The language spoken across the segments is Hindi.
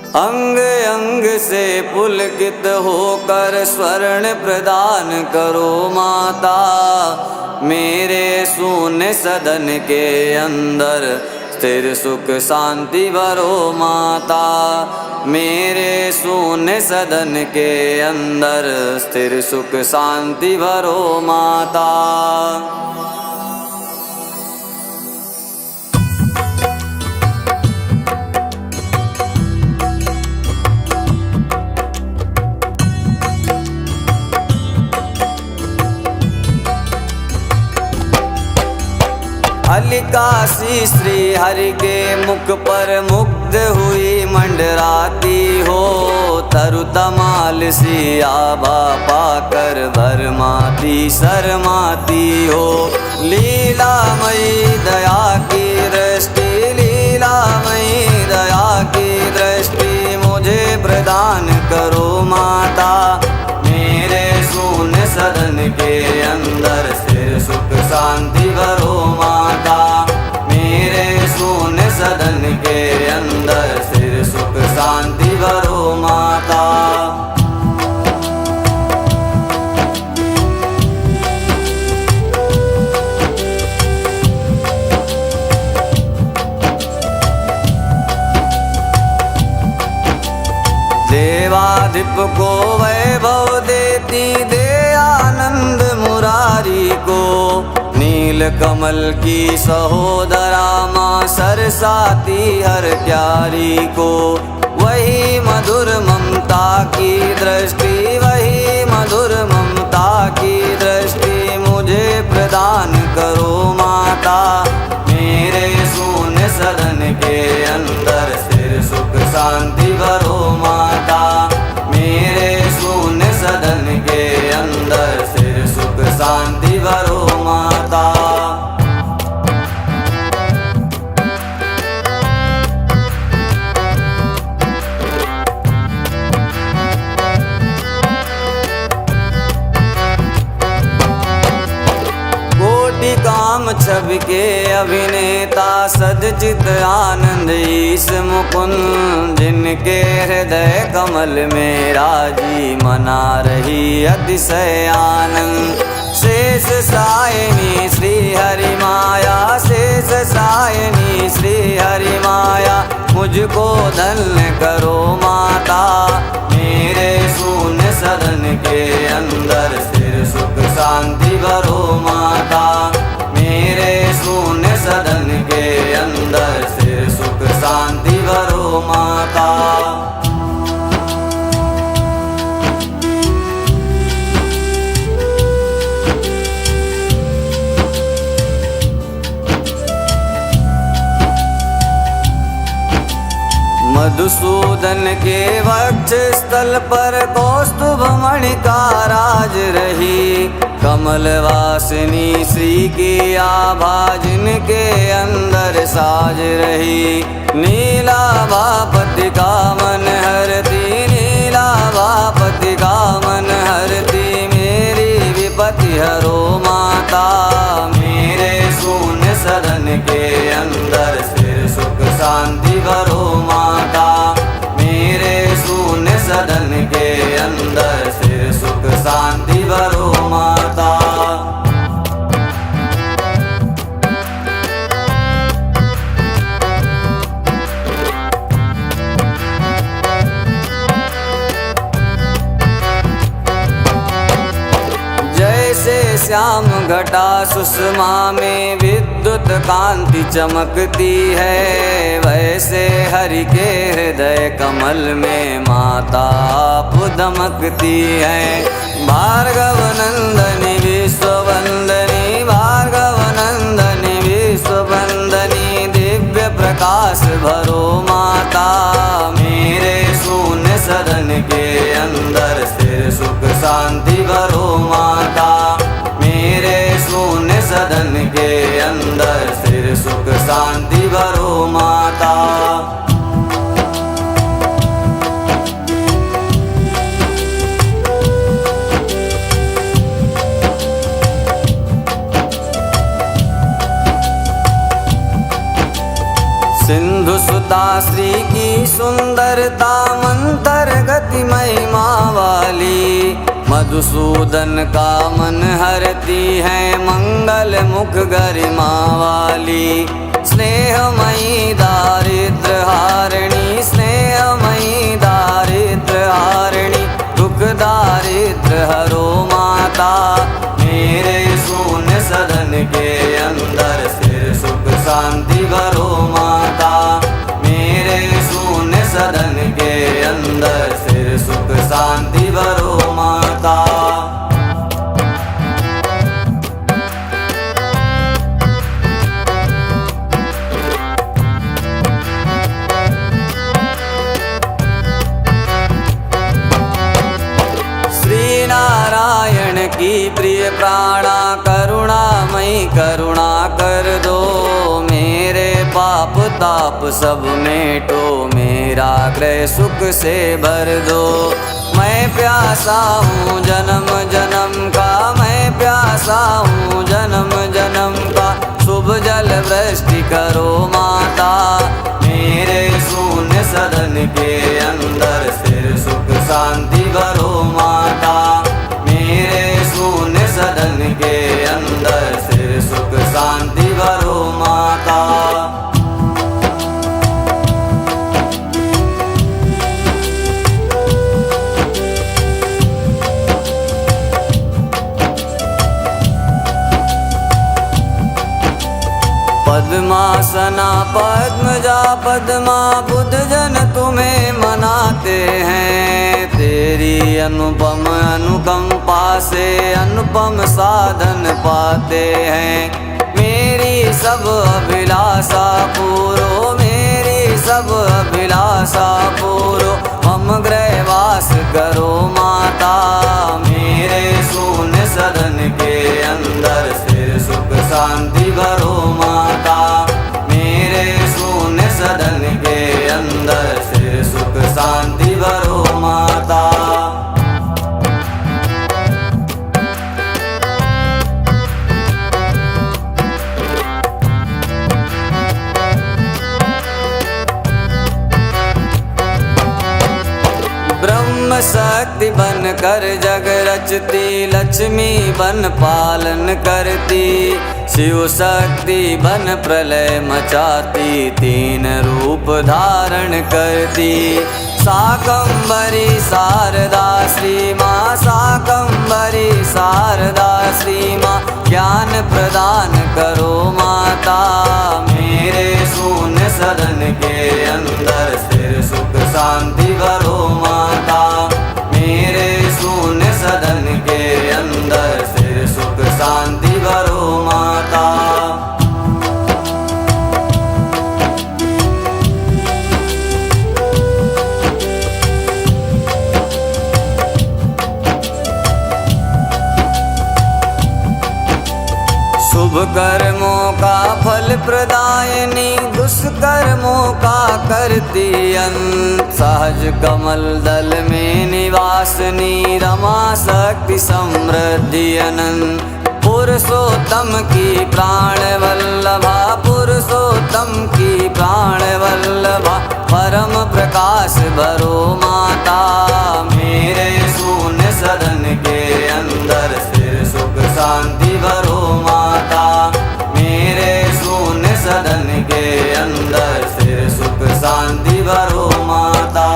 अंग अंग से पुलकित होकर स्वर्ण प्रदान करो माता। मेरे शून्य सदन के अंदर स्थिर सुख शांति भरो माता। मेरे शून्य सदन के अंदर स्थिर सुख शांति भरो माता। अलिकासी श्री हरि के मुख पर मुग्ध हुई मंडराती हो। तरु तमाल सी आभा पाकर भरमाती शर्माती हो। लीलामयी दया की दृष्टि, लीलामयी दया की दृष्टि मुझे प्रदान करो माता। मेरे शून्य सदन के अंदर स्थिर सुख शांति भरो माता। मेरे शून्य सदन के अंदर स्थिर सुख शांति भरो माता। देवाधिप को वैभव देती दे आनंद मुरारी को। नील कमल की सहोदरा माँ सरसाती हर प्यारी को। वही मधुर ममता की दृष्टि, वही मधुर ममता की दृष्टि मुझे प्रदान करो माता। मेरे शून्य सदन के अंदर स्थिर सुख शांति भरो माता। मेरे शून्य सदन के अंदर स्थिर सुख शांति भरो माता। काम छवि के अभिनेता सदचित आनंद ईश मुकुंद। जिनके हृदय कमल में राजी मना रही अतिशय आनंद। शेष सायनी श्री हरि माया, शेष सायनी श्री हरि माया मुझको धन्य करो माता। मेरे शून्य सदन के अंदर स्थिर सुख शांति भरो माता। मेरे शून्य सदन के अंदर स्थिर सुख शांति भरो माता। मधुसूदन के वक्ष स्थल पर कौस्तुभ मणि का राज रही। कमल वासिनी श्री की आभा जिनके अंदर साज रही। नीलाभापति का मन हरती, नीलाभापति का मन हरती मेरी विपत्ति हरो माता। मेरे शून्य सदन के अंदर स्थिर सुख शांति भरो माता। मेरे शून्य सदन के अंदर स्थिर सुख शांति भरो माता। जैसे श्याम घटा सुषमा में विद्युत कांति चमकती है। वैसे हरि के हृदय कमल में माता आप दमकती है। भार्गव नंदनी विश्ववंदनी, भार्गव नंदनी विश्ववंदनी दिव्य प्रकाश भरो माता। मेरे शून्य सदन के अंदर स्थिर सुख शांति भरो माता। मेरे शून्य सदन के अंदर स्थिर सुख शांति भरो माता। सिंधु सुता की सुंदरता मंतर गति महिमा वाली, मधुसूदन का मन हरती है मंगल मुख गरिमा वाली। स्नेहमयी दारिद्र हारिणी, स्नेहमयी दारिद्र हारिणी, दुख दारिद्र हरो माता। मेरे शून्य सदन के अंदर स्थिर सुख शांति भरो माता। मेरे शून्य सदन के अंदर स्थिर सुख शांति भरो माता। नारायण की प्रिय प्राणा करुणामयी करुणा कर दो। मेरे पाप ताप सब मेटो, मेरा ग्रह सुख से भर दो। मैं प्यासा हूँ जन्म जन्म का, मैं प्यासा हूँ जन्म जन्म का, शुभ जल वृष्टि करो माता। मेरे शून्य सदन के अंदर स्थिर सुख शांति भरो माता। मेरे शून्य सदन के अंदर स्थिर सुख शांति भरो माता। पद्मासना पद्मजा पद्मा बुद्ध जन तुम्हें मनाते हैं। तेरी अनुपम अनुकंपा से अनुपम साधन पाते हैं। मेरी सब अभिलाषा पूरो, मेरी सब अभिलाषा पूरो, हम गृहवास करो माता। मेरे शून्य सदन के अंदर स्थिर सुख शांति भरो माता। मेरे शून्य सदन के अंदर स्थिर सुख शांति भरो माता। ब्रह्म शक्ति बन कर जग रचती, लक्ष्मी बन पालन करती, शिव शक्ति बन प्रलय मचाती, तीन रूप धारण करती। शाकंभरी शारदा श्री माँ, शाकंभरी शारदा श्री माँ, ज्ञान प्रदान करो माता। मेरे शून्य सदन के अंदर स्थिर सुख शांति भरो माता। मेरे शून्य सदन के अंदर स्थिर सुख शांति भरो माता। शुभ कर्मों का फल प्रदायनी, दुष्कर्मों का करती अंत। सहज कमल दल में निवासनी, रमा शक्ति समृद्धि अनंत। पुरुषोत्तम की प्राण वल्लभा, पुरुषोत्तम की प्राण वल्लभा, परम प्रकाश भरो माता। मेरे शून्य सदन के अंदर स्थिर सुख शांति भरो माता। मेरे शून्य सदन के अंदर स्थिर सुख शांति भरो माता।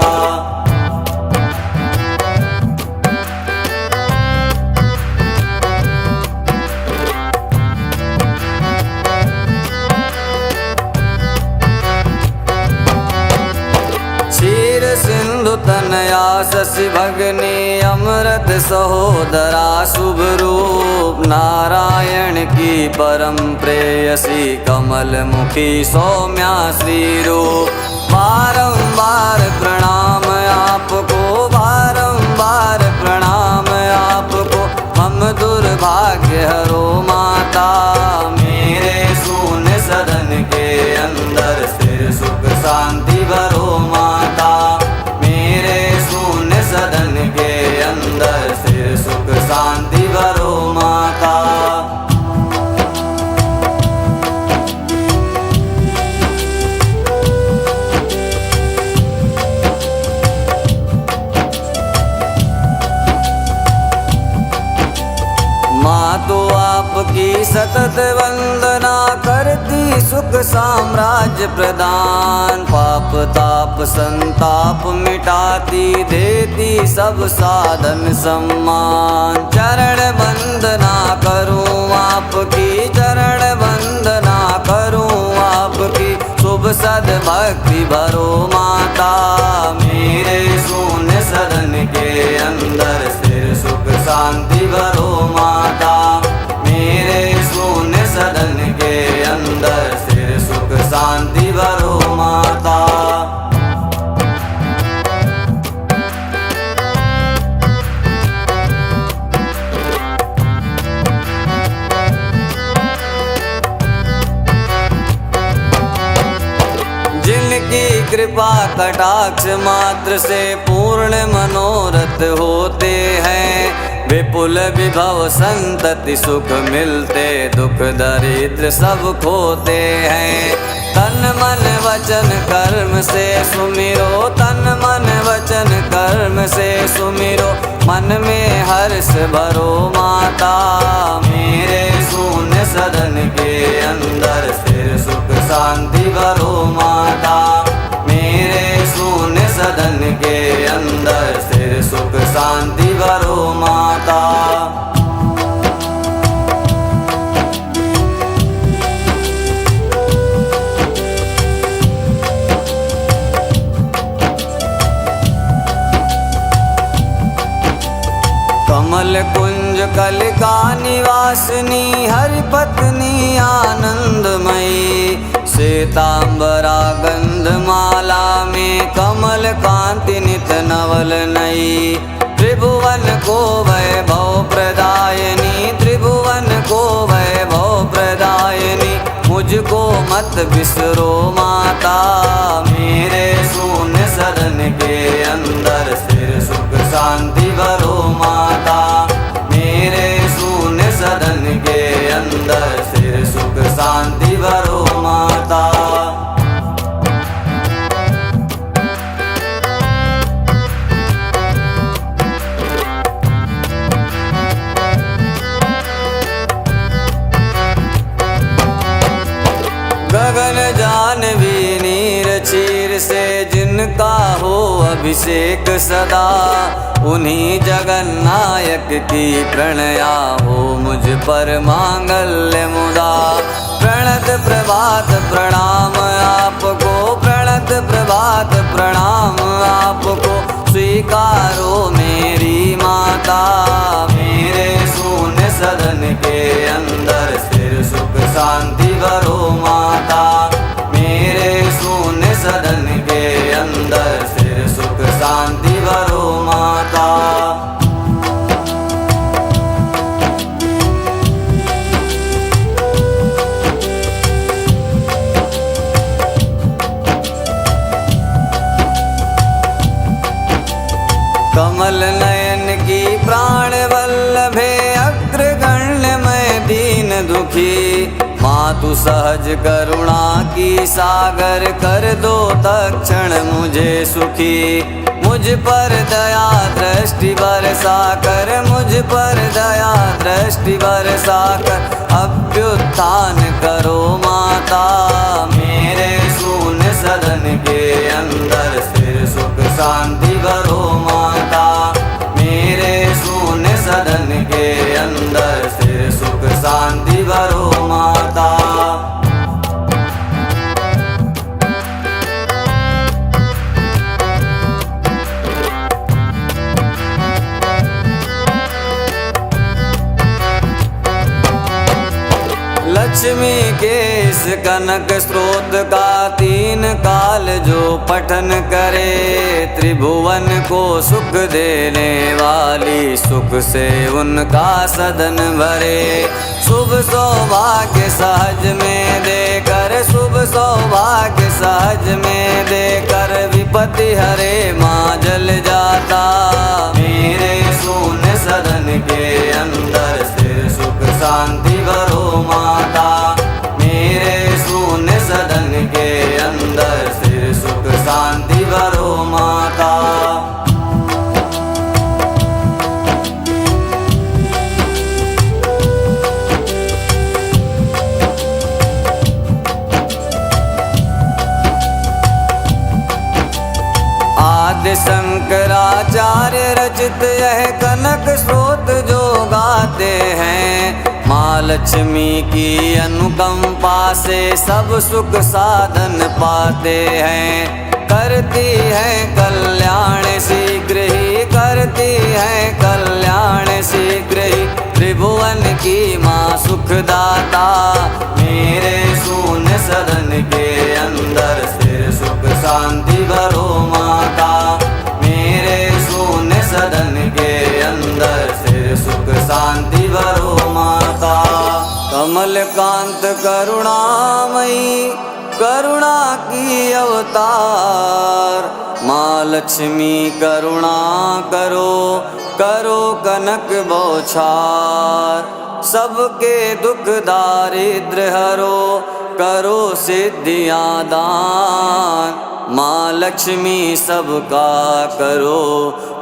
क्षीर सिंधु तनया शशि भगनी, अमृत सहोदरा शुभ रूप। नारायण की परम प्रेयसी, कमल मुखी सौम्या श्री रूप। बारंबार प्रणाम आपको, बारंबार प्रणाम आपको, हम दुर्भाग्य हरो माता। मेरे शून्य सदन के अंदर स्थिर सुख शांति भरो माता। मेरे शून्य सदन के अंदर स्थिर सुख शांति भरो माता। सतत वंदना करती सुख साम्राज्य प्रदान। पाप ताप संताप मिटाती देती सब साधन सम्मान। चरण वंदना करूं आपकी, चरण वंदना करूं आपकी, शुभ सद्भक्ति भरो माता। मेरे शून्य सदन के अंदर स्थिर सुख शांति भरो माता। मेरे शून्य सदन के अंदर स्थिर सुख शांति भरो माता। जिनकी कृपा कटाक्ष मात्र से पूर्ण मनोरथ होते हैं, विपुल विभव संतति सुख मिलते, दुख दरिद्र सब खोते हैं। तन मन वचन कर्म से सुमिरो, तन मन वचन कर्म से सुमिरो, मन में हर्ष भरो माता। मेरे शून्य सदन के अंदर स्थिर सुख शांति भरो माता। मेरे शून्य सदन के अंदर स्थिर सुख शांति भरो माता। कमल कुंज कलिका निवासिनी हरि पत्नी आनंदमयी। श्वेतांबरा गंधमाला में कमल कांति नित नवल नई। त्रिभुवन को वैभव प्रदायिनी, त्रिभुवन को वैभव प्रदायिनी, मुझको मत बिसरो माता। मेरे शून्य सदन के अंदर स्थिर सुख शांति भरो माता। मेरे शून्य सदन के अंदर स्थिर सुख शांति भरो माता। गगन जानवी नीर चीर से जिनका हो अभिषेक सदा, उन्हीं जगन्नायक की प्रणया हो मुझ पर मांगल्य मुदा। प्रणत प्रभात प्रणाम आपको, प्रणत प्रभात प्रणाम आपको, स्वीकारो मेरी माता। मेरे शून्य सदन के अंदर स्थिर सुख शांति भरो माता। मेरे शून्य सदन के अंदर स्थिर सुख शांति भरो माता। कमल नयन की प्राण वल्लभे अग्रगण्य मैं दीन दुखी। मातु सहज करुणा की सागर कर दो तक्षण मुझे सुखी। मुझ पर दया दृष्टि बरसा कर, मुझ पर दया दृष्टि बरसा कर अभ्युत्थान करो माता। मेरे शून्य सदन के अंदर स्थिर सुख शांति भरो माता। मेरे शून्य सदन के अंदर स्थिर सुख शांति भरो माता। लक्ष्मी के इस कनक स्रोत का तीन काल जो पठन करे, त्रिभुवन को सुख देने वाली सुख से उनका सदन भरे। शुभ सौभाग्य सहज में देकर, शुभ सौभाग्य सहज में देकर विपत्ति हरे माँ जल जाता। मेरे शून्य सदन के अंदर स्थिर सुख शांति भरो माता। मेरे शून्य सदन के अंदर स्थिर सुख शांति भरो माता। आदि शंकराचार्य रचित यह कनक स्रोत जो गाते हैं। माँ लक्ष्मी की अनुकंपा से सब सुख साधन पाते हैं। करती है कल्याण शीघ्र ही, करती है कल्याण शीघ्र ही, त्रिभुवन की माँ सुखदाता। मेरे शून्य सदन के अंदर स्थिर सुख शांति भरो माता। मेरे शून्य सदन के अंदर स्थिर सुख शांति भरो माता। कमल कांत करुणामयी करुणा की अवतार। माँ लक्ष्मी करुणा करो, करो कनक बौछार। सबके दुख दारिद्र हरो, करो सिद्धियाँ दान। माँ लक्ष्मी सबका करो,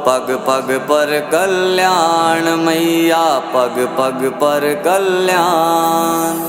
पग पग पर कल्याण। मैया पग पग पर कल्याण।